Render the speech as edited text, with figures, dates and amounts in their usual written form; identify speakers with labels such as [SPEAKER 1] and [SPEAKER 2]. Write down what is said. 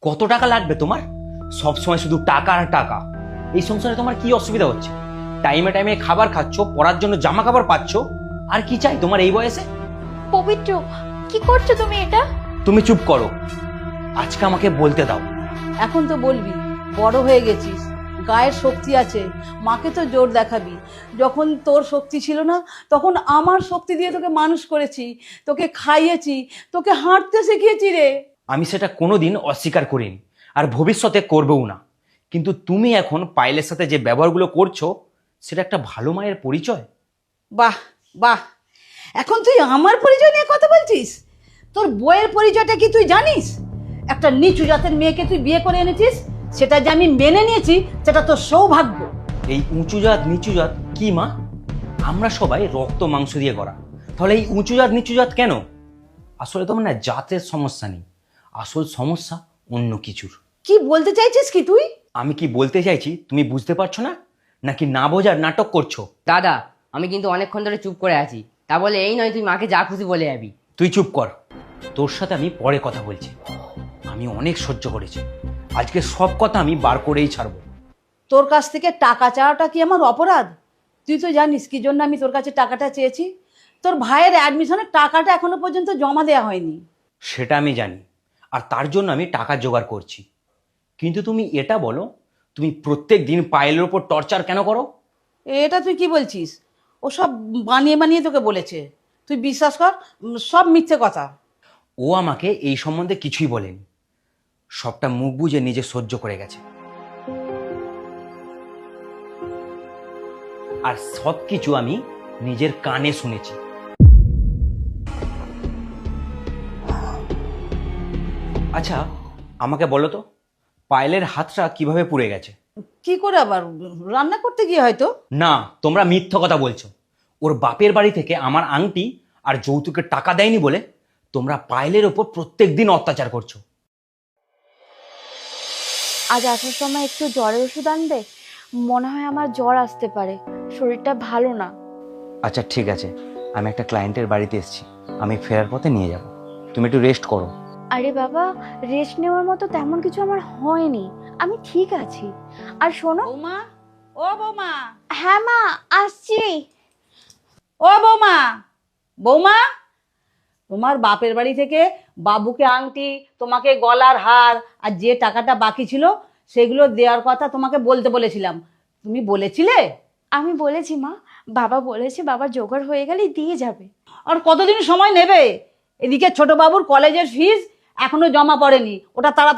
[SPEAKER 1] কত টাকা লাগবে তোমার? সব সময় শুধু টাকা আর টাকা। এই সংসারে তোমার কি অসুবিধা হচ্ছে? টাইমে টাইমে খাবার খাচ্ছ, পরার জন্য জামা কাপড় পাচ্ছ, আর কি চাই তোমার এই বয়সে?
[SPEAKER 2] পবিত্র, কি করছো তুমি এটা?
[SPEAKER 1] তুমি চুপ করো, আজকে আমাকে বলতে দাও।
[SPEAKER 3] এখন তো বলবি, বড় হয়ে গেছিস, গায়ের শক্তি আছে, মাকে তো জোর দেখাবি। যখন তোর শক্তি ছিল না, তখন আমার শক্তি দিয়ে তোকে মানুষ করেছি, তোকে খাইয়েছি, তোকে হাঁটতে শিখিয়েছি রে।
[SPEAKER 1] আমি সেটা কোনোদিন অস্বীকার করিনি, আর ভবিষ্যতে করবেও না। কিন্তু তুমি এখন পায়েলের সাথে যে ব্যবহারগুলো করছো, সেটা একটা ভালো মায়ের পরিচয়?
[SPEAKER 3] বাহ বাহ, এখন তুই আমার পরিচয় নিয়ে কথা বলছিস? তোর বইয়ের পরিচয়টা কি তুই জানিস? একটা নিচু জাতের মেয়েকে তুই বিয়ে করে এনেছিস, সেটা যে আমি মেনে নিয়েছি, সেটা তোর সৌভাগ্য।
[SPEAKER 1] এই উঁচু জাত নিচু জাত কি মা? আমরা সবাই রক্ত মাংস দিয়ে করা, তাহলে এই উঁচু জাত নিচু জাত কেন? আসলে তোমার না জাতের সমস্যা নেই, আসল সমস্যা অন্য কিছুর।
[SPEAKER 3] কি বলতে চাইছিস কি তুই?
[SPEAKER 1] আমি কি বলতে চাইছি তুমি বুঝতে পারছো না, নাকি না বোঝার নাটক করছো?
[SPEAKER 4] দাদা, আমি কিন্তু অনেকক্ষণ ধরে চুপ করে আছি, তা বলে এই নয় তুই মাকে যা খুশি বলে যাবি।
[SPEAKER 1] তুই চুপ কর, তোর সাথে আমি পরে কথা বলছি। আমি অনেক সহ্য করেছি, আজকে সব কথা আমি বার করেই ছাড়বো।
[SPEAKER 3] তোর কাছ থেকে টাকা চাওয়াটা কি আমার অপরাধ? তুই তো জানিস কি জন্য আমি তোর কাছে টাকাটা চেয়েছি। তোর ভাইয়ের অ্যাডমিশনের টাকাটা এখনো পর্যন্ত জমা দেওয়া হয়নি।
[SPEAKER 1] সেটা আমি জানি, আর তার জন্য আমি টাকা জোগাড় করছি। কিন্তু তুমি এটা বলো, তুমি প্রত্যেক দিন পায়েলের ওপর টর্চার কেন করো?
[SPEAKER 3] এটা তুই কি বলছিস? ও সব বানিয়ে বানিয়ে তোকে বলেছে, তুই বিশ্বাস কর, সব মিথ্যে কথা।
[SPEAKER 1] ও আমাকে এই সম্বন্ধে কিছুই বলেনি, সবটা মুখ বুজে নিজে সহ্য করে গেছে। আর সব কিছু আমি নিজের কানে শুনেছি। আচ্ছা, আমাকে বলো তো, পায়েলের হাতটা কিভাবে পুড়ে গেছে?
[SPEAKER 3] কি করে আবার? রান্না করতে গিয়ে হয়তো।
[SPEAKER 1] না, তোমরা মিথ্যা কথা বলছো। ওর বাপের বাড়ি থেকে আমার আংটি আর যৌতুকের টাকা দেয়নি বলে তোমরা পায়েলের ওপর প্রত্যেক দিন অত্যাচার করছো।
[SPEAKER 2] আজ আসার সময় একটু জ্বরের ওষুধ আনবে? মনে হয় আমার জ্বর আসতে পারে, শরীরটা ভালো না।
[SPEAKER 1] আচ্ছা ঠিক আছে, আমি একটা ক্লায়েন্টের বাড়িতে এসেছি, আমি ফেরার পথে নিয়ে যাব। তুমি একটু রেস্ট করো।
[SPEAKER 2] আরে বাবা, রেস্ট নেওয়ার মতো তেমন কিছু আমার হয়নি, আমি ঠিক আছি। আর শোনো।
[SPEAKER 3] বৌমা, ও বৌমা,
[SPEAKER 2] হ্যাঁ মা, আসছি।
[SPEAKER 3] ও বৌমা, বৌমা, তোমার বাপের বাড়ি থেকে বাবুকে আংটি, তোমাকে গলার হার, আর যে টাকাটা বাকি ছিল সেগুলো দেওয়ার কথা তোমাকে বলতে বলেছিলাম, তুমি বলেছিলে?
[SPEAKER 2] আমি বলেছি মা, বাবা বলেছে বাবার জোগাড় হয়ে গেলেই দিয়ে যাবে।
[SPEAKER 3] আর কতদিন সময় নেবে? এদিকে ছোট বাবুর কলেজের ফিস এখনো জমা পড়েনি, ওটা তাড়াতাড়ি